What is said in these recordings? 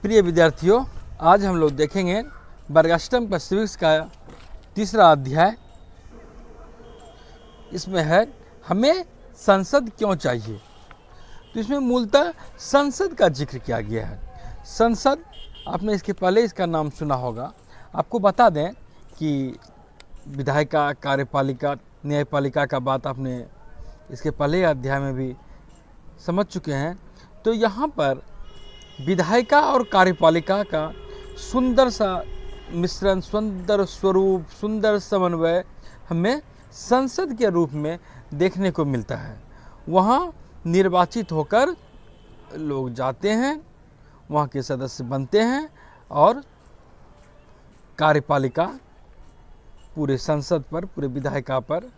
प्रिय विद्यार्थियों, आज हम लोग देखेंगे वर्ग अष्टम का सिविक्स का तीसरा अध्याय। इसमें है हमें संसद क्यों चाहिए। तो इसमें मूलतः संसद का जिक्र किया गया है। संसद, आपने इसके पहले इसका नाम सुना होगा। आपको बता दें कि विधायिका, कार्यपालिका, न्यायपालिका का बात आपने इसके पहले अध्याय में भी समझ चुके हैं। तो यहाँ पर विधायिका और कार्यपालिका का सुंदर सा मिश्रण, सुंदर स्वरूप, सुंदर समन्वय हमें संसद के रूप में देखने को मिलता है। वहाँ निर्वाचित होकर लोग जाते हैं, वहाँ के सदस्य बनते हैं और कार्यपालिका पूरे संसद पर, पूरे विधायिका पर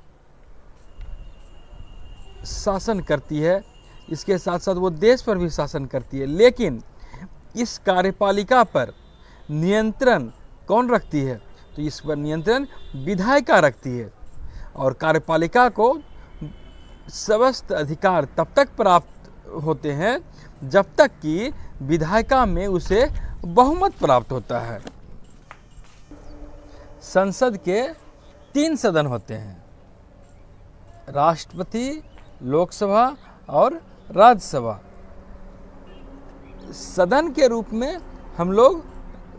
शासन करती है। इसके साथ साथ वो देश पर भी शासन करती है। लेकिन इस कार्यपालिका पर नियंत्रण कौन रखती है? तो इस पर नियंत्रण विधायिका रखती है। और कार्यपालिका को समस्त अधिकार तब तक प्राप्त होते हैं जब तक कि विधायिका में उसे बहुमत प्राप्त होता है। संसद के 3 सदन होते हैं, राष्ट्रपति, लोकसभा और राज्यसभा। सदन के रूप में हम लोग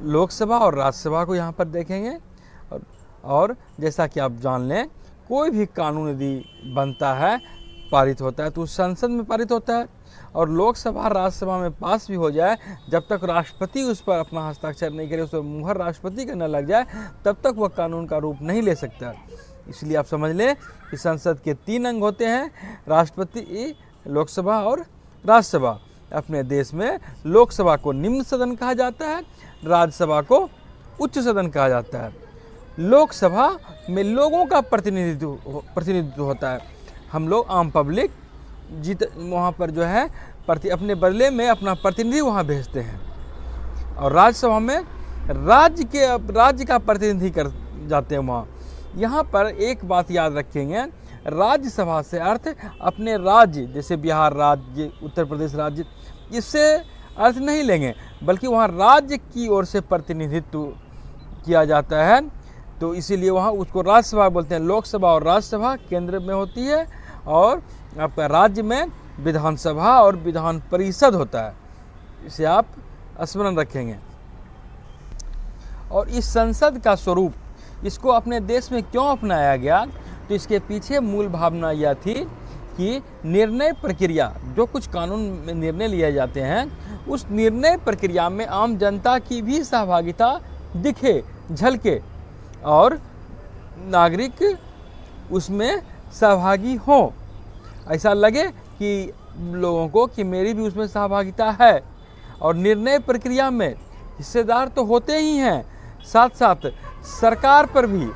लोकसभा और राज्यसभा को यहाँ पर देखेंगे। और जैसा कि आप जान लें, कोई भी कानून यदि बनता है, पारित होता है, तो संसद में पारित होता है। और लोकसभा, राज्यसभा में पास भी हो जाए, जब तक राष्ट्रपति उस पर अपना हस्ताक्षर नहीं करे, उस पर मुहर राष्ट्रपति का न लग जाए, तब तक वह कानून का रूप नहीं ले सकता। इसलिए आप समझ लें कि संसद के 3 अंग होते हैं, राष्ट्रपति, लोकसभा और राज्यसभा। अपने देश में लोकसभा को निम्न सदन कहा जाता है, राज्यसभा को उच्च सदन कहा जाता है। लोकसभा में लोगों का प्रतिनिधित्व होता है। हम लोग आम पब्लिक वहाँ पर जो है अपने बदले में अपना प्रतिनिधि वहाँ भेजते हैं। और राज्यसभा में राज्य का प्रतिनिधि कर जाते हैं वहाँ। यहाँ पर एक बात याद रखेंगे, राज्यसभा से अर्थ अपने राज्य, जैसे बिहार राज्य, उत्तर प्रदेश राज्य, इससे अर्थ नहीं लेंगे, बल्कि वहाँ राज्य की ओर से प्रतिनिधित्व किया जाता है। तो इसीलिए वहाँ उसको राज्यसभा बोलते हैं। लोकसभा और राज्यसभा केंद्र में होती है और आपका राज्य में विधानसभा और विधान परिषद होता है। इसे आप स्मरण रखेंगे। और इस संसद का स्वरूप, इसको अपने देश में क्यों अपनाया गया? तो इसके पीछे मूल भावना यह थी कि निर्णय प्रक्रिया, जो कुछ कानून में निर्णय लिए जाते हैं, उस निर्णय प्रक्रिया में आम जनता की भी सहभागिता दिखे, झलके और नागरिक उसमें सहभागी हो। ऐसा लगे कि लोगों को कि मेरी भी उसमें सहभागिता है। और निर्णय प्रक्रिया में हिस्सेदार तो होते ही हैं, साथ साथ सरकार पर भी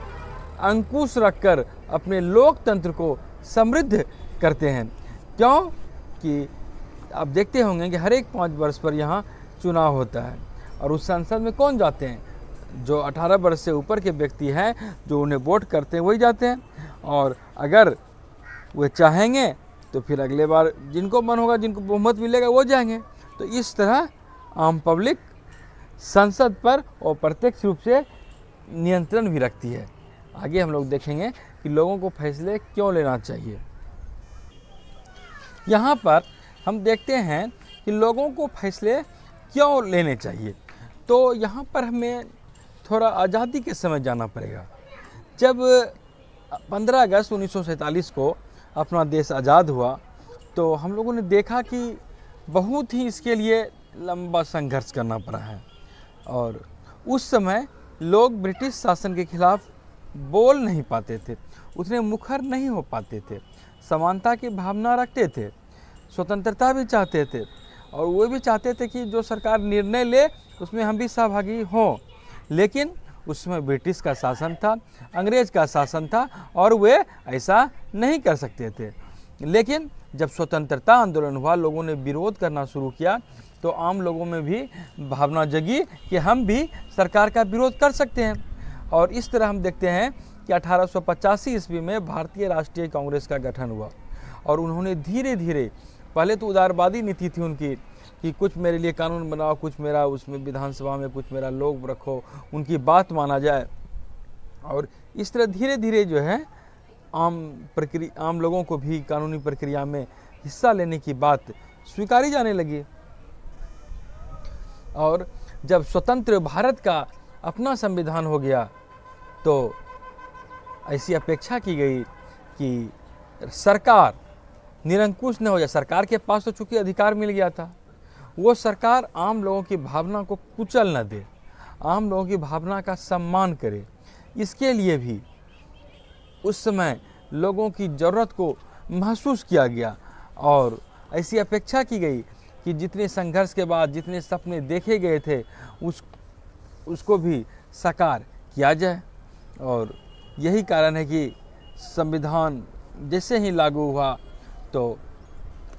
अंकुश रखकर अपने लोकतंत्र को समृद्ध करते हैं। क्यों कि आप देखते होंगे कि हर एक 5 वर्ष पर यहाँ चुनाव होता है। और उस संसद में कौन जाते हैं? जो 18 वर्ष से ऊपर के व्यक्ति हैं, जो उन्हें वोट करते हैं, वही जाते हैं। और अगर वे चाहेंगे तो फिर अगले बार जिनको मन होगा, जिनको बहुमत मिलेगा, वो जाएंगे। तो इस तरह आम पब्लिक संसद पर और प्रत्यक्ष रूप से नियंत्रण भी रखती है। आगे हम लोग देखेंगे कि लोगों को फैसले क्यों लेना चाहिए। यहाँ पर हम देखते हैं कि लोगों को फैसले क्यों लेने चाहिए। तो यहाँ पर हमें थोड़ा आज़ादी के समय जाना पड़ेगा। जब 15 अगस्त 1947 को अपना देश आज़ाद हुआ, तो हम लोगों ने देखा कि बहुत ही इसके लिए लंबा संघर्ष करना पड़ा है। और उस समय लोग ब्रिटिश शासन के खिलाफ बोल नहीं पाते थे, उतने मुखर नहीं हो पाते थे, समानता की भावना रखते थे, स्वतंत्रता भी चाहते थे। और वो भी चाहते थे कि जो सरकार निर्णय ले उसमें हम भी सहभागी हों। लेकिन उस समय ब्रिटिश का शासन था, अंग्रेज का शासन था, और वे ऐसा नहीं कर सकते थे। लेकिन जब स्वतंत्रता आंदोलन हुआ, लोगों ने विरोध करना शुरू किया, तो आम लोगों में भी भावना जगी कि हम भी सरकार का विरोध कर सकते हैं। और इस तरह हम देखते हैं कि 1885 ईस्वी में भारतीय राष्ट्रीय कांग्रेस का गठन हुआ। और उन्होंने धीरे धीरे, पहले तो उदारवादी नीति थी उनकी, कि कुछ मेरे लिए कानून बनाओ, कुछ मेरा उसमें विधानसभा में कुछ मेरा लोग रखो, उनकी बात माना जाए। और इस तरह धीरे धीरे जो है आम लोगों को भी कानूनी प्रक्रिया में हिस्सा लेने की बात स्वीकारी जाने लगी। और जब स्वतंत्र भारत का अपना संविधान हो गया तो ऐसी अपेक्षा की गई कि सरकार निरंकुश न हो जाए। सरकार के पास तो चूंकि अधिकार मिल गया था, वो सरकार आम लोगों की भावना को कुचल न दे, आम लोगों की भावना का सम्मान करे। इसके लिए भी उस समय लोगों की ज़रूरत को महसूस किया गया और ऐसी अपेक्षा की गई कि जितने संघर्ष के बाद जितने सपने देखे गए थे उसको भी साकार किया जाए। और यही कारण है कि संविधान जैसे ही लागू हुआ तो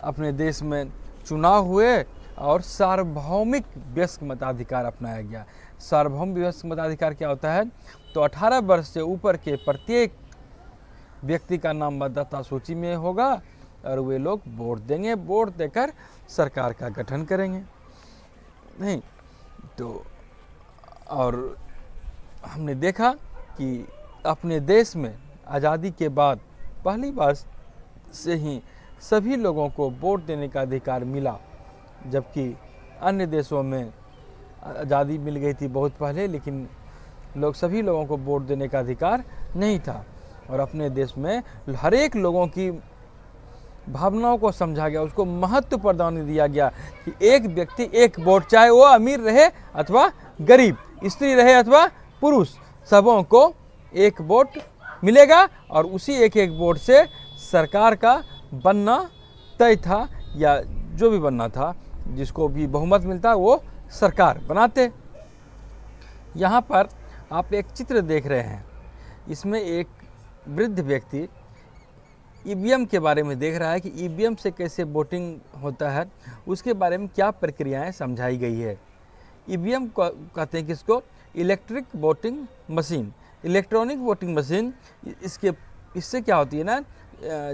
अपने देश में चुनाव हुए और सार्वभौमिक वयस्क मताधिकार अपनाया गया। सार्वभौमिक वयस्क मताधिकार क्या होता है? तो 18 वर्ष से ऊपर के प्रत्येक व्यक्ति का नाम मतदाता सूची में होगा और वे लोग वोट देंगे, वोट देकर सरकार का गठन करेंगे। नहीं तो और हमने देखा कि अपने देश में आज़ादी के बाद पहली बार से ही सभी लोगों को वोट देने का अधिकार मिला, जबकि अन्य देशों में आज़ादी मिल गई थी बहुत पहले, लेकिन सभी लोगों को वोट देने का अधिकार नहीं था। और अपने देश में हर एक लोगों की भावनाओं को समझा गया, उसको महत्व प्रदान दिया गया कि एक व्यक्ति एक वोट, चाहे वो अमीर रहे अथवा गरीब, स्त्री रहे अथवा पुरुष, सबों को एक वोट मिलेगा और उसी एक एक वोट से सरकार का बनना तय था, या जो भी बनना था, जिसको भी बहुमत मिलता वो सरकार बनाते। यहाँ पर आप एक चित्र देख रहे हैं, इसमें एक वृद्ध व्यक्ति ईवीएम के बारे में देख रहा है कि ईवीएम से कैसे वोटिंग होता है, उसके बारे में क्या प्रक्रियाएं समझाई गई है। ईवीएम को कहते हैं किसको? Electric voting machine, electronic voting machine. इससे क्या होती है ना,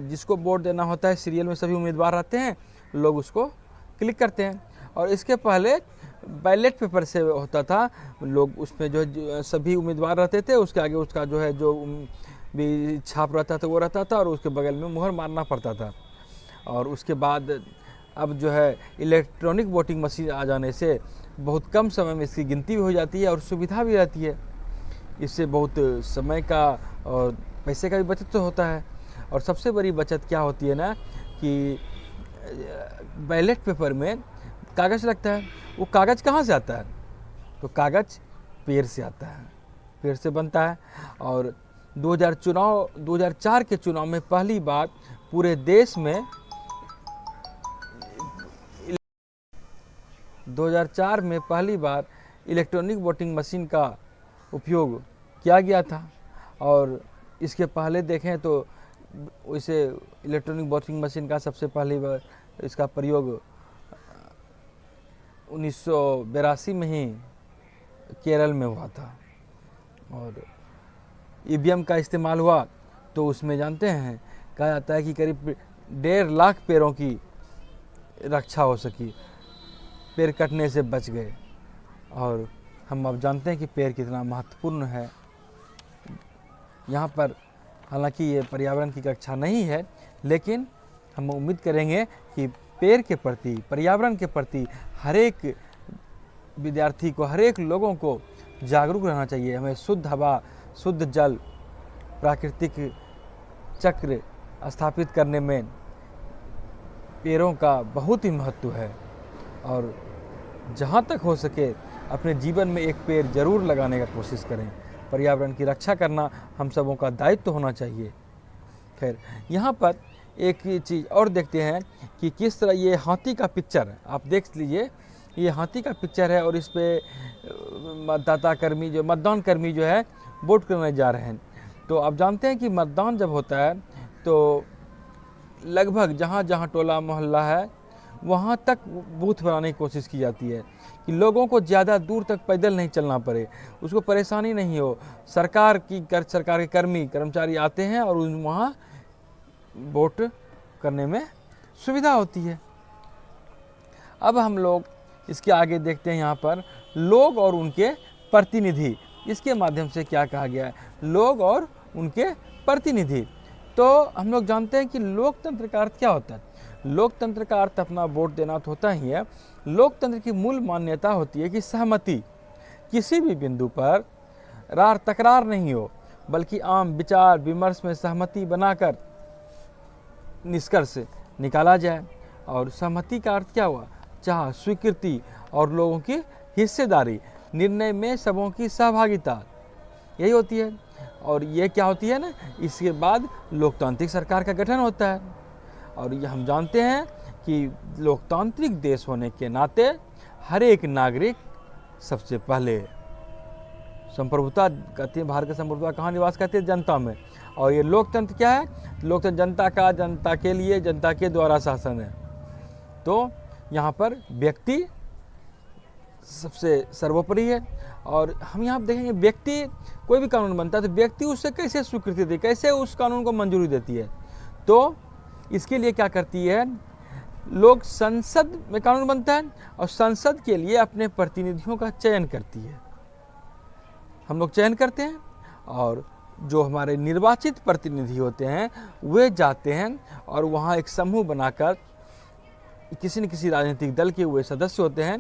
जिसको वोट देना होता है, सीरियल में सभी उम्मीदवार आते हैं, लोग उसको क्लिक करते हैं। और इसके पहले बैलेट पेपर से होता था, लोग उसमें जो सभी उम्मीदवार रहते थे, उसके आगे उसका जो है जो भी छाप रहता था वो रहता था और उसके बगल में मुहर मारना पड़ता था। और उसके बाद अब जो है इलेक्ट्रॉनिक वोटिंग मशीन आ जाने से बहुत कम समय में इसकी गिनती भी हो जाती है और सुविधा भी रहती है। इससे बहुत समय का और पैसे का भी बचत तो होता है। और सबसे बड़ी बचत क्या होती है ना कि बैलेट पेपर में कागज़ लगता है, वो कागज़ कहाँ से आता है? तो कागज़ पेड़ से आता है, पेड़ से बनता है। और 2004 के चुनाव में पहली बार पूरे देश में 2004 में पहली बार इलेक्ट्रॉनिक वोटिंग मशीन का उपयोग किया गया था। और इसके पहले देखें तो वैसे इलेक्ट्रॉनिक वोटिंग मशीन का सबसे पहली बार इसका प्रयोग 1982 में ही केरल में हुआ था। और ईवीएम का इस्तेमाल हुआ तो उसमें जानते हैं कहा जाता है कि करीब 1.5 लाख पेड़ों की रक्षा हो सकी, पेड़ कटने से बच गए। और हम अब जानते हैं कि पेड़ कितना महत्वपूर्ण है। यहाँ पर हालांकि ये पर्यावरण की कक्षा नहीं है, लेकिन हम उम्मीद करेंगे कि पेड़ के प्रति, पर्यावरण के प्रति हर एक विद्यार्थी को, हर एक लोगों को जागरूक रहना चाहिए। हमें शुद्ध हवा, शुद्ध जल, प्राकृतिक चक्र स्थापित करने में पेड़ों का बहुत ही महत्व है। और जहाँ तक हो सके अपने जीवन में एक पेड़ जरूर लगाने का कोशिश करें। पर्यावरण की रक्षा करना हम सबों का दायित्व होना चाहिए। खैर, यहाँ पर एक चीज़ और देखते हैं कि किस तरह ये हाथी का पिक्चर आप देख लीजिए, ये हाथी का पिक्चर है और इस पे मतदान कर्मी जो है वोट करने जा रहे हैं। तो आप जानते हैं कि मतदान जब होता है तो लगभग जहाँ जहाँ टोला मोहल्ला है वहाँ तक बूथ बनाने की कोशिश की जाती है कि लोगों को ज़्यादा दूर तक पैदल नहीं चलना पड़े, उसको परेशानी नहीं हो। सरकार के कर्मचारी आते हैं और वहाँ वोट करने में सुविधा होती है। अब हम लोग इसके आगे देखते हैं यहाँ पर लोग और उनके प्रतिनिधि, इसके माध्यम से क्या कहा गया है, लोग और उनके प्रतिनिधि। तो हम लोग जानते हैं कि लोकतंत्र का अर्थ क्या होता है। लोकतंत्र का अर्थ अपना वोट देना तो होता ही है। लोकतंत्र की मूल मान्यता होती है कि सहमति, किसी भी बिंदु पर रार तकरार नहीं हो, बल्कि आम विचार विमर्श में सहमति बनाकर निष्कर्ष निकाला जाए। और सहमति का अर्थ क्या हुआ, चाह, स्वीकृति और लोगों की हिस्सेदारी, निर्णय में सबों की सहभागिता, यही होती है। और ये क्या होती है ना, इसके बाद लोकतांत्रिक सरकार का गठन होता है। और ये हम जानते हैं कि लोकतांत्रिक देश होने के नाते हर एक नागरिक सबसे पहले संप्रभुता कहती है, भारत की संप्रभुता कहाँ निवास करती है, जनता में। और ये लोकतंत्र क्या है, लोकतंत्र जनता का, जनता के लिए, जनता के द्वारा शासन है। तो यहाँ पर व्यक्ति सबसे सर्वोपरि है। और हम यहाँ देखेंगे व्यक्ति, कोई भी कानून बनता है तो व्यक्ति उससे कैसे स्वीकृति दे, कैसे उस कानून को मंजूरी देती है। तो इसके लिए क्या करती है, लोग संसद में कानून बनता है और संसद के लिए अपने प्रतिनिधियों का चयन करती है। हम लोग चयन करते हैं और जो हमारे निर्वाचित प्रतिनिधि होते हैं वे जाते हैं और वहाँ एक समूह बनाकर किसी न किसी राजनीतिक दल के वे सदस्य होते हैं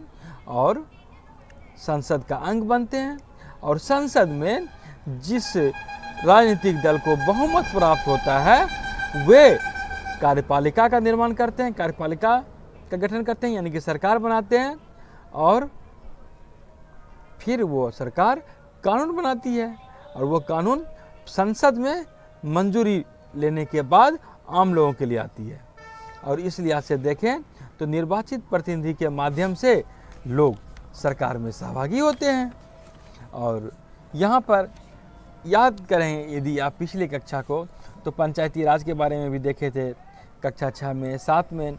और संसद का अंग बनते हैं। और संसद में जिस राजनीतिक दल को बहुमत प्राप्त होता है वे कार्यपालिका का निर्माण करते हैं, कार्यपालिका का गठन करते हैं, यानी कि सरकार बनाते हैं। और फिर वो सरकार कानून बनाती है और वो कानून संसद में मंजूरी लेने के बाद आम लोगों के लिए आती है। और इस लिहाज से देखें तो निर्वाचित प्रतिनिधि के माध्यम से लोग सरकार में सहभागी होते हैं। और यहाँ पर याद करें यदि आप पिछली कक्षा को, तो पंचायती राज के बारे में भी देखे थे कक्षा 6 में, 7 में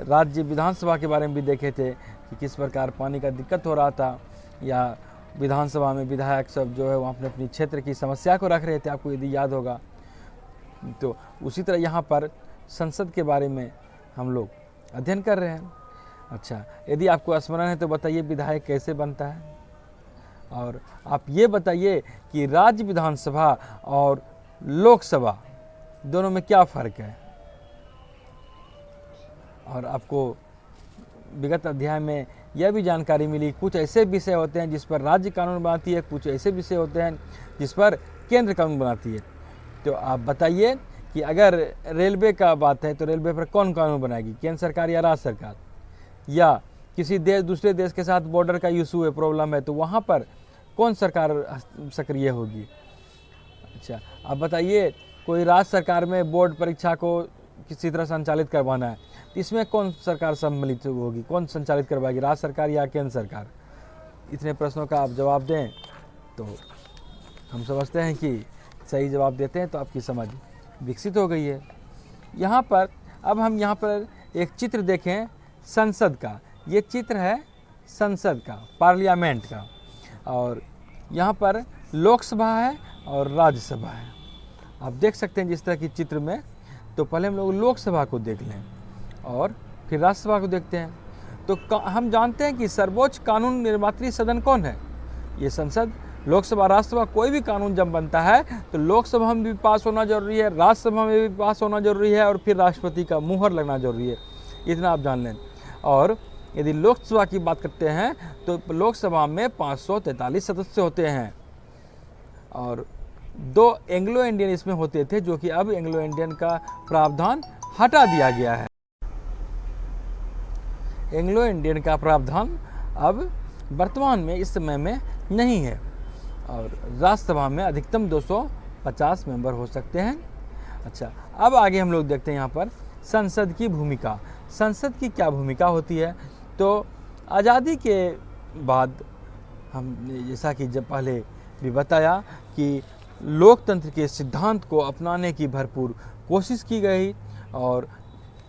राज्य विधानसभा के बारे में भी देखे थे कि किस प्रकार पानी का दिक्कत हो रहा था, या विधानसभा में विधायक सब जो है वो अपने अपनी क्षेत्र की समस्या को रख रहे थे, आपको यदि याद होगा। तो उसी तरह यहाँ पर संसद के बारे में हम लोग अध्ययन कर रहे हैं। अच्छा, यदि आपको स्मरण है तो बताइए विधायक कैसे बनता है। और आप ये बताइए कि राज्य विधानसभा और लोकसभा दोनों में क्या फ़र्क है। और आपको विगत अध्याय में यह भी जानकारी मिली, कुछ ऐसे विषय होते हैं जिस पर राज्य कानून बनाती है, कुछ ऐसे विषय होते हैं जिस पर केंद्र कानून बनाती है। तो आप बताइए कि अगर रेलवे का बात है तो रेलवे पर कौन कानून बनाएगी, केंद्र सरकार या राज्य सरकार। या किसी देश दूसरे देश के साथ बॉर्डर का इशू है, प्रॉब्लम है, तो वहाँ पर कौन सरकार सक्रिय होगी। अच्छा, आप बताइए कोई राज्य सरकार में बोर्ड परीक्षा को किसी तरह संचालित करवाना है तो इसमें कौन सरकार सम्मिलित होगी, कौन संचालित करवाएगी, राज्य सरकार या केंद्र सरकार। इतने प्रश्नों का आप जवाब दें तो हम समझते हैं कि सही जवाब देते हैं तो आपकी समझ विकसित हो गई है। यहाँ पर अब हम यहाँ पर एक चित्र देखें संसद का। ये चित्र है संसद का, पार्लियामेंट का। और यहाँ पर लोकसभा है और राज्यसभा है। आप देख सकते हैं जिस तरह की चित्र में। तो पहले हम लोग लोकसभा को देख लें और फिर राज्यसभा को देखते हैं। तो हम जानते हैं कि सर्वोच्च कानून निर्मात्री सदन कौन है, ये संसद। लोकसभा राज्यसभा कोई भी कानून जब बनता है तो लोकसभा में भी पास होना जरूरी है, राज्यसभा में भी पास होना जरूरी है और फिर राष्ट्रपति का मुहर लगना जरूरी है, इतना आप जान लें। और यदि लोकसभा की बात करते हैं तो लोकसभा में 543 सदस्य होते हैं और 2 एंग्लो इंडियन इसमें होते थे, जो कि अब एंग्लो इंडियन का प्रावधान हटा दिया गया है। एंग्लो इंडियन का प्रावधान अब वर्तमान में इस समय में नहीं है। और राज्यसभा में अधिकतम 250 मेंबर हो सकते हैं। अच्छा, अब आगे हम लोग देखते हैं यहाँ पर संसद की भूमिका। संसद की क्या भूमिका होती है। तो आज़ादी के बाद हमने जैसा कि जब पहले भी बताया कि लोकतंत्र के सिद्धांत को अपनाने की भरपूर कोशिश की गई और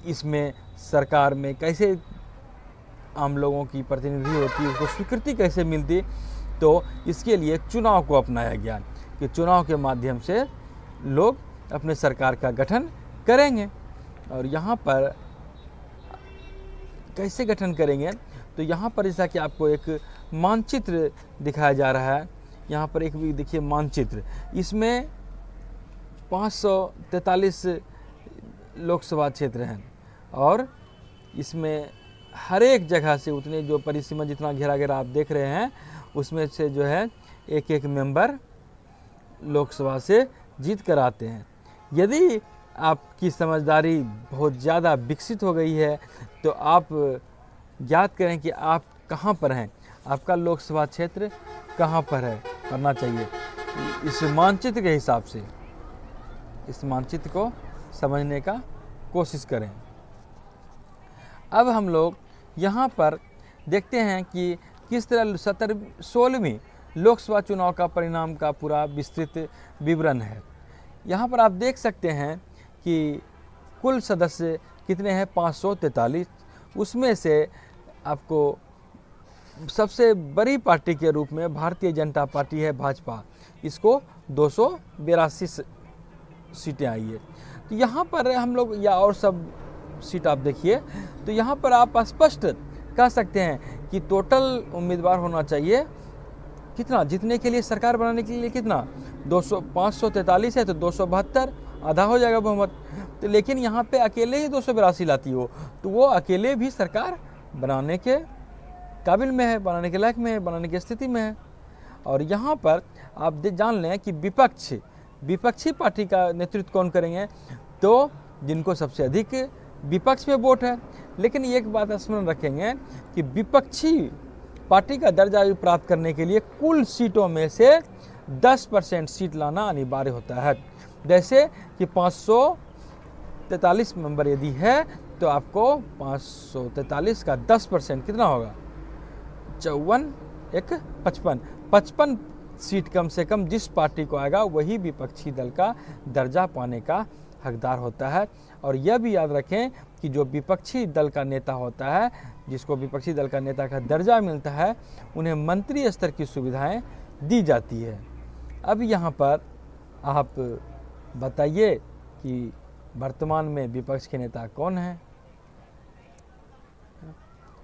इसमें सरकार में कैसे आम लोगों की प्रतिनिधि होती है, उसको स्वीकृति कैसे मिलती। तो इसके लिए चुनाव को अपनाया गया कि चुनाव के माध्यम से लोग अपने सरकार का गठन करेंगे। और यहाँ पर कैसे गठन करेंगे, तो यहाँ पर जैसा कि आपको एक मानचित्र दिखाया जा रहा है, यहाँ पर एक भी देखिए मानचित्र, इसमें 543 लोकसभा क्षेत्र हैं और इसमें हर एक जगह से उतने जो परिसीमा जितना घेरा घेरा आप देख रहे हैं उसमें से जो है एक एक मेंबर लोकसभा से जीत कर आते हैं। यदि आपकी समझदारी बहुत ज़्यादा विकसित हो गई है तो आप ज्ञात करें कि आप कहाँ पर हैं, आपका लोकसभा क्षेत्र कहाँ पर है, करना चाहिए इस मानचित्र के हिसाब से। इस मानचित्र को समझने का कोशिश करें। अब हम लोग यहाँ पर देखते हैं कि किस तरह 16वीं लोकसभा चुनाव का परिणाम का पूरा विस्तृत विवरण है। यहाँ पर आप देख सकते हैं कि कुल सदस्य कितने हैं, 543। उसमें से आपको सबसे बड़ी पार्टी के रूप में भारतीय जनता पार्टी है, भाजपा, इसको 282 सीटें आई है। तो यहाँ पर हम लोग या और सब सीट आप देखिए तो यहाँ पर आप स्पष्ट कह सकते हैं कि टोटल उम्मीदवार होना चाहिए कितना, जीतने के लिए, सरकार बनाने के लिए कितना, 543 है तो 272, आधा हो जाएगा बहुमत। तो लेकिन यहाँ पे अकेले ही 282 लाती हो तो वो अकेले भी सरकार बनाने के काबिल में है, बनाने के लायक में है, बनाने की स्थिति में है। और यहाँ पर आप जान लें कि विपक्षी पार्टी का नेतृत्व कौन करेंगे, तो जिनको सबसे अधिक विपक्ष में वोट है। लेकिन एक बात स्मरण रखेंगे कि विपक्षी पार्टी का दर्जा प्राप्त करने के लिए कुल सीटों में से 10% सीट लाना अनिवार्य होता है। जैसे कि 543 मेंबर यदि है तो आपको 543 का 10% कितना होगा, 54 एक 55 सीट कम से कम जिस पार्टी को आएगा वही विपक्षी दल का दर्जा पाने का हकदार होता है। और यह भी याद रखें कि जो विपक्षी दल का नेता होता है, जिसको विपक्षी दल का नेता का दर्जा मिलता है, उन्हें मंत्री स्तर की सुविधाएं दी जाती है। अब यहाँ पर आप बताइए कि वर्तमान में विपक्ष के नेता कौन हैं।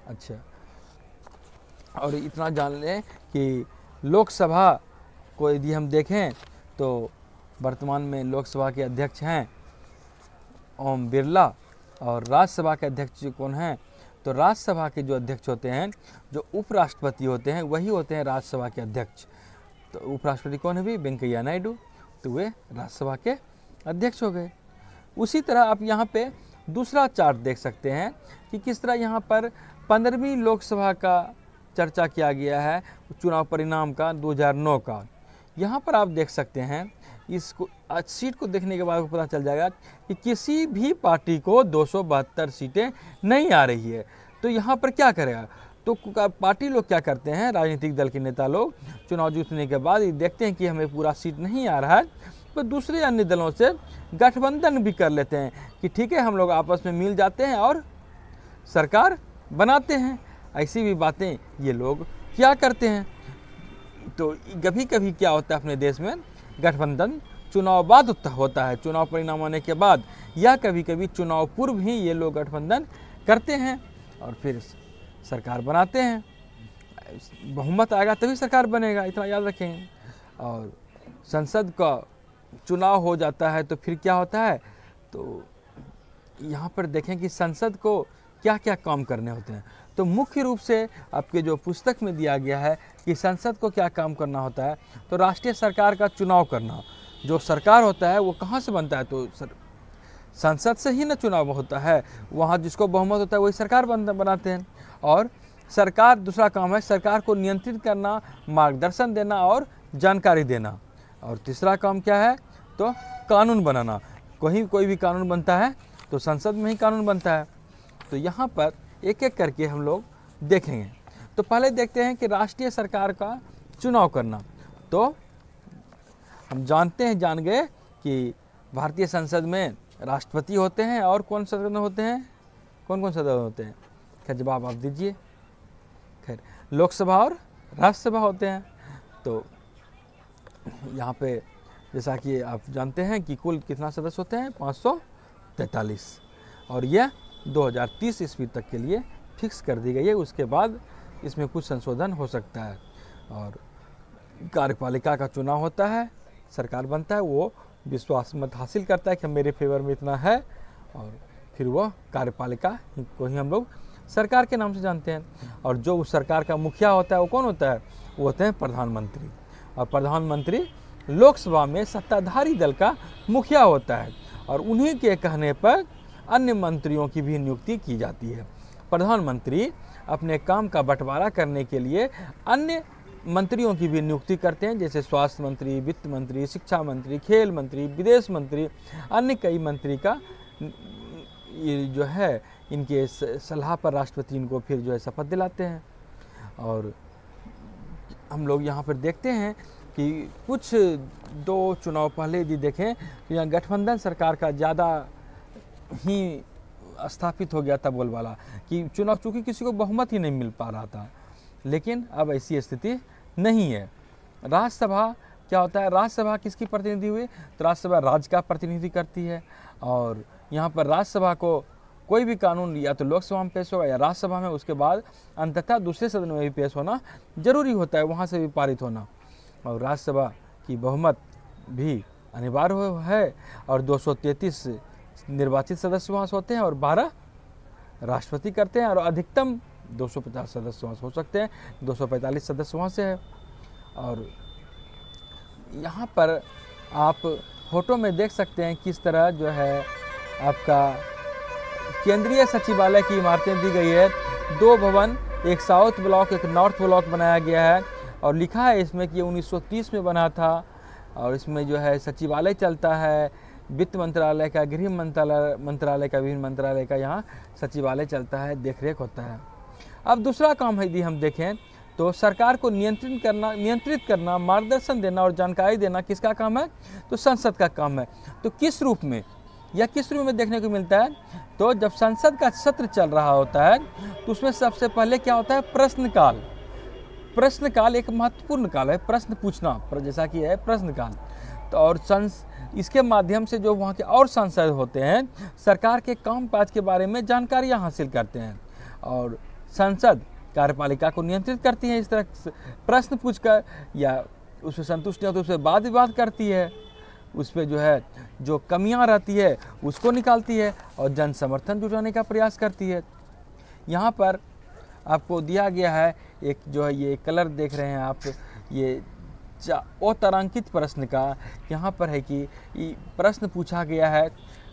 अच्छा, और इतना जान लें कि लोकसभा को यदि हम देखें तो वर्तमान में लोकसभा के अध्यक्ष हैं ओम बिरला, और राज्यसभा के अध्यक्ष कौन हैं, तो राज्यसभा के जो अध्यक्ष होते हैं, जो उपराष्ट्रपति होते हैं, वही होते हैं राज्यसभा के अध्यक्ष। तो उपराष्ट्रपति कौन है भी, वेंकैया नायडू, तो वे राज्यसभा के अध्यक्ष हो गए। उसी तरह आप यहाँ पे दूसरा चार्ट देख सकते हैं कि किस तरह यहाँ पर 15वीं लोकसभा का चर्चा किया गया है, चुनाव परिणाम का 2009 का। यहाँ पर आप देख सकते हैं, इसको सीट को देखने के बाद पता चल जाएगा कि किसी भी पार्टी को 272 सीटें नहीं आ रही है। तो यहाँ पर क्या करेगा, तो पार्टी लोग क्या करते हैं, राजनीतिक दल के नेता लोग चुनाव जीतने के बाद ये देखते हैं कि हमें पूरा सीट नहीं आ रहा है, तो दूसरे अन्य दलों से गठबंधन भी कर लेते हैं कि ठीक है हम लोग आपस में मिल जाते हैं और सरकार बनाते हैं। ऐसी भी बातें ये लोग क्या करते हैं। तो कभी कभी क्या होता है अपने देश में, गठबंधन चुनाव बाद होता है, चुनाव परिणाम आने के बाद, या कभी कभी चुनाव पूर्व ही ये लोग गठबंधन करते हैं और फिर सरकार बनाते हैं। बहुमत आएगा तभी सरकार बनेगा, इतना याद रखेंगे। और संसद का चुनाव हो जाता है तो फिर क्या होता है, तो यहाँ पर देखें कि संसद को क्या क्या काम करने होते हैं। तो मुख्य रूप से आपके जो पुस्तक में दिया गया है कि संसद को क्या काम करना होता है, तो राष्ट्रीय सरकार का चुनाव करना। जो सरकार होता है वो कहाँ से बनता है, तो संसद से ही ना चुनाव होता है, वहाँ जिसको बहुमत होता है वही सरकार बनाते हैं। और सरकार, दूसरा काम है सरकार को नियंत्रित करना, मार्गदर्शन देना और जानकारी देना। और तीसरा काम क्या है, तो कानून बनाना। कोई भी कानून बनता है तो संसद में ही कानून बनता है। तो यहाँ पर एक एक करके हम लोग देखेंगे। तो पहले देखते हैं कि राष्ट्रीय सरकार का चुनाव करना। तो हम जान गए कि भारतीय संसद में राष्ट्रपति होते हैं और कौन सदस्य होते हैं, कौन सदस्य होते हैं, खैर जवाब आप दीजिए। खैर लोकसभा और राज्यसभा होते हैं। तो यहाँ पे जैसा कि आप जानते हैं कि कुल कितना सदस्य होते हैं, 543, और यह 2030 ईस्वी तक के लिए फिक्स कर दी गई है, उसके बाद इसमें कुछ संशोधन हो सकता है। और कार्यपालिका का चुनाव होता है, सरकार बनता है, वो विश्वास मत हासिल करता है कि मेरे फेवर में इतना है, और फिर वो कार्यपालिका को ही हम लोग सरकार के नाम से जानते हैं। और जो उस सरकार का मुखिया होता है वो कौन होता है? वो होते हैं प्रधानमंत्री। और प्रधानमंत्री लोकसभा में सत्ताधारी दल का मुखिया होता है, और उन्हीं के कहने पर अन्य मंत्रियों की भी नियुक्ति की जाती है। प्रधानमंत्री अपने काम का बंटवारा करने के लिए अन्य मंत्रियों की भी नियुक्ति करते हैं, जैसे स्वास्थ्य मंत्री, वित्त मंत्री, शिक्षा मंत्री, खेल मंत्री, विदेश मंत्री, अन्य कई मंत्री का ये जो है इनके सलाह पर राष्ट्रपति इनको फिर जो है शपथ दिलाते हैं। और हम लोग यहाँ पर देखते हैं कि कुछ 2 चुनाव पहले यदि देखें तो यहाँ गठबंधन सरकार का ज़्यादा ही स्थापित हो गया था बोलबाला कि चुनाव, चूँकि किसी को बहुमत ही नहीं मिल पा रहा था। लेकिन अब ऐसी स्थिति नहीं है। राज्यसभा क्या होता है? राज्यसभा किसकी प्रतिनिधि हुई? तो राज्यसभा राज्य का प्रतिनिधि करती है, और यहाँ पर राज्यसभा को कोई भी कानून या तो लोकसभा में पेश होगा या राज्यसभा में, उसके बाद अंततः दूसरे सदन में भी पेश होना जरूरी होता है, वहाँ से भी पारित होना। और राज्यसभा की बहुमत भी अनिवार्य है, और 233 निर्वाचित सदस्य वहाँ से होते हैं और 12 राष्ट्रपति करते हैं, और अधिकतम 250 सदस्य वहाँ से हो सकते हैं, 245 सदस्य वहाँ से है। और यहाँ पर आप फोटो में देख सकते हैं किस तरह जो है आपका केंद्रीय सचिवालय की इमारतें दी गई है। 2 भवन, एक साउथ ब्लॉक, एक नॉर्थ ब्लॉक बनाया गया है, और लिखा है इसमें कि ये 1930 में बना था। और इसमें जो है सचिवालय चलता है, वित्त मंत्रालय का, गृह मंत्रालय का, विभिन्न मंत्रालय का यहाँ सचिवालय चलता है, देखरेख होता है। अब दूसरा काम है यदि हम देखें तो सरकार को नियंत्रित करना, मार्गदर्शन देना और जानकारी देना किसका काम है? तो संसद का काम है। तो किस रूप में या किस रूप में देखने को मिलता है? तो जब संसद का सत्र चल रहा होता है तो उसमें सबसे पहले क्या होता है? प्रश्नकाल। प्रश्नकाल एक महत्वपूर्ण काल है, प्रश्न पूछना, जैसा कि है प्रश्नकाल। तो और इसके माध्यम से जो वहाँ के और सांसद होते हैं सरकार के कामकाज के बारे में जानकारियाँ हासिल करते हैं, और संसद कार्यपालिका को नियंत्रित करती है। इस तरह प्रश्न पूछकर, या उससे संतुष्ट नहीं हो तो उससे वाद विवाद करती है, उस पर जो है जो कमियां रहती है उसको निकालती है, और जन समर्थन जुटाने का प्रयास करती है। यहाँ पर आपको दिया गया है एक जो है ये कलर देख रहे हैं आप, ये अतारांकित प्रश्न का यहाँ पर है कि प्रश्न पूछा गया है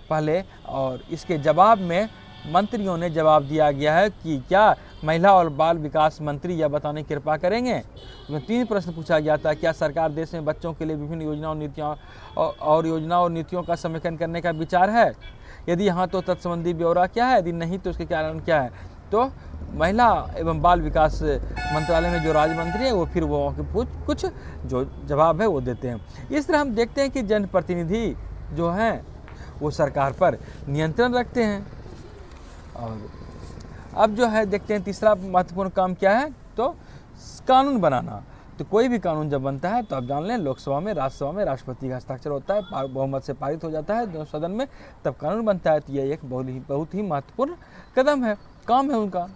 पहले, और इसके जवाब में मंत्रियों ने जवाब दिया गया है कि क्या महिला और बाल विकास मंत्री यह बताने की कृपा करेंगे। उसमें 3 प्रश्न पूछा गया था। क्या सरकार देश में बच्चों के लिए विभिन्न योजनाओं और नीतियों का समेकन करने का विचार है? यदि हाँ तो तत्संबंधी ब्यौरा क्या है? यदि नहीं तो उसके कारण क्या है? तो महिला एवं बाल विकास मंत्रालय में जो राज्य मंत्री हैं वो फिर वो कुछ जो जवाब है वो देते हैं। इस तरह हम देखते हैं कि जनप्रतिनिधि जो हैं वो सरकार पर नियंत्रण रखते हैं। और अब जो है देखते हैं तीसरा महत्वपूर्ण काम क्या है? तो कानून बनाना। तो कोई भी कानून जब बनता है तो आप जान लें लोकसभा में, राज्यसभा में राष्ट्रपति का हस्ताक्षर होता है, बहुमत से पारित हो जाता है दोनों सदन में, तब कानून बनता है। तो यह एक बहुत ही महत्वपूर्ण कदम है, काम है उनका।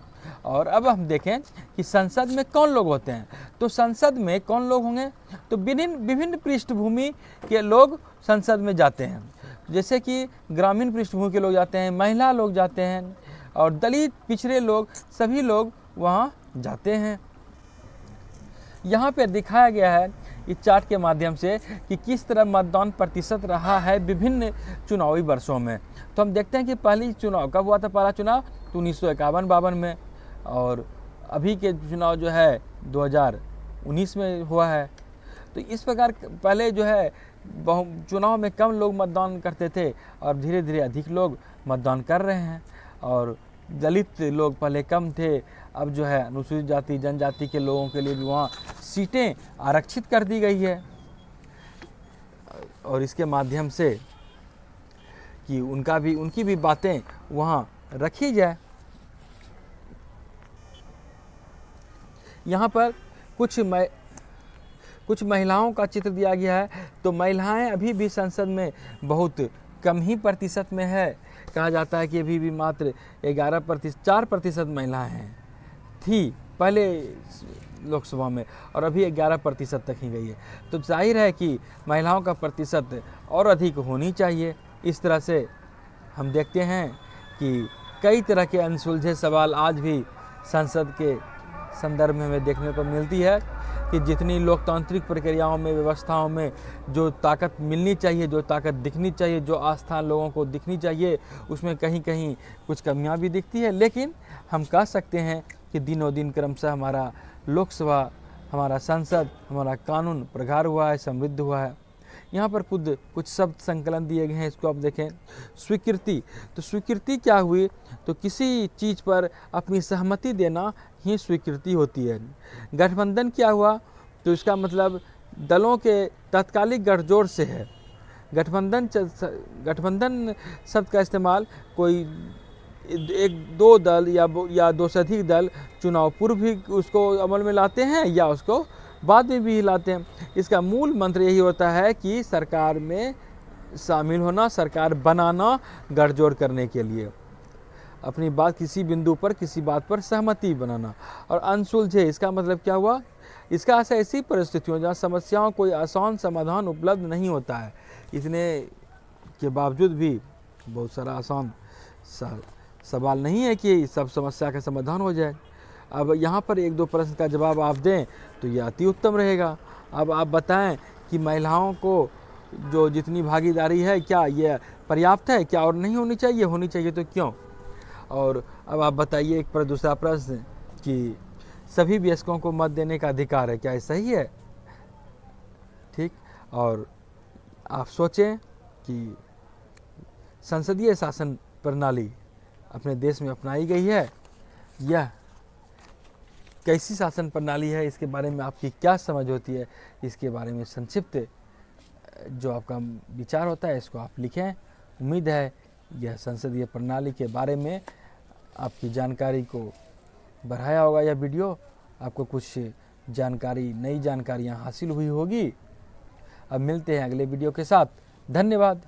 और अब हम देखें कि संसद में कौन लोग होते हैं। तो संसद में कौन लोग होंगे? तो विभिन्न पृष्ठभूमि के लोग संसद में जाते हैं, जैसे कि ग्रामीण पृष्ठभूमि के लोग जाते हैं, महिला लोग जाते हैं, और दलित, पिछड़े लोग, सभी लोग वहाँ जाते हैं। यहाँ पर दिखाया गया है इस चार्ट के माध्यम से कि किस तरह मतदान प्रतिशत रहा है विभिन्न चुनावी वर्षों में। तो हम देखते हैं कि पहली चुनाव कब हुआ था? पहला चुनाव तो 1951-52 में, और अभी के चुनाव जो है 2019 में हुआ है। तो इस प्रकार पहले जो है चुनाव में कम लोग मतदान करते थे, और धीरे धीरे अधिक लोग मतदान कर रहे हैं। और दलित लोग पहले कम थे, अब जो है अनुसूचित जाति जनजाति के लोगों के लिए भी वहाँ सीटें आरक्षित कर दी गई है, और इसके माध्यम से कि उनकी भी बातें वहाँ रखी जाए। यहाँ पर कुछ महिलाओं का चित्र दिया गया है। तो महिलाएं अभी भी संसद में बहुत कम ही प्रतिशत में है। कहा जाता है कि अभी भी मात्र 4% महिलाएं हैं थी पहले लोकसभा में, और अभी 11% तक ही गई है। तो जाहिर है कि महिलाओं का प्रतिशत और अधिक होनी चाहिए। इस तरह से हम देखते हैं कि कई तरह के अनसुलझे सवाल आज भी संसद के संदर्भ में हमें देखने को मिलती है कि जितनी लोकतांत्रिक प्रक्रियाओं में, व्यवस्थाओं में जो ताकत मिलनी चाहिए, जो ताकत दिखनी चाहिए, जो आस्था लोगों को दिखनी चाहिए, उसमें कहीं कहीं कुछ कमियां भी दिखती है। लेकिन हम कह सकते हैं कि दिनों दिन क्रमशः हमारा लोकसभा, हमारा संसद, हमारा कानून प्रगाढ़ हुआ है, समृद्ध हुआ है। यहाँ पर कुछ शब्द संकलन दिए गए हैं, इसको आप देखें। स्वीकृति, तो स्वीकृति क्या हुई? तो किसी चीज़ पर अपनी सहमति देना ही स्वीकृति होती है। गठबंधन क्या हुआ? तो इसका मतलब दलों के तात्कालिक गठजोड़ से है। गठबंधन शब्द का इस्तेमाल कोई एक दो दल या दो से अधिक दल चुनाव पूर्व भी उसको अमल में लाते हैं या उसको बाद में भी लाते हैं। इसका मूल मंत्र यही होता है कि सरकार में शामिल होना, सरकार बनाना, गठजोड़ करने के लिए अपनी बात, किसी बिंदु पर किसी बात पर सहमति बनाना। और अनसुलझे, इसका मतलब क्या हुआ? इसका अर्थ ऐसी परिस्थितियों जहाँ समस्याओं कोई आसान समाधान उपलब्ध नहीं होता है। इतने के बावजूद भी बहुत सारा आसान सवाल नहीं है कि सब समस्या का समाधान हो जाए। अब यहाँ पर एक दो प्रश्न का जवाब आप दें तो ये अति उत्तम रहेगा। अब आप बताएं कि महिलाओं को जो जितनी भागीदारी है, क्या ये पर्याप्त है, क्या और नहीं होनी चाहिए? होनी चाहिए तो क्यों? और अब आप बताइए एक पर दूसरा प्रश्न कि सभी वयस्कों को मत देने का अधिकार है, क्या ये सही है? ठीक। और आप सोचें कि संसदीय शासन प्रणाली अपने देश में अपनाई गई है, यह कैसी शासन प्रणाली है, इसके बारे में आपकी क्या समझ होती है? इसके बारे में संक्षिप्त जो आपका विचार होता है इसको आप लिखें। उम्मीद है यह संसदीय प्रणाली के बारे में आपकी जानकारी को बढ़ाया होगा। यह वीडियो आपको कुछ जानकारी, नई जानकारियाँ हासिल हुई होगी। अब मिलते हैं अगले वीडियो के साथ। धन्यवाद।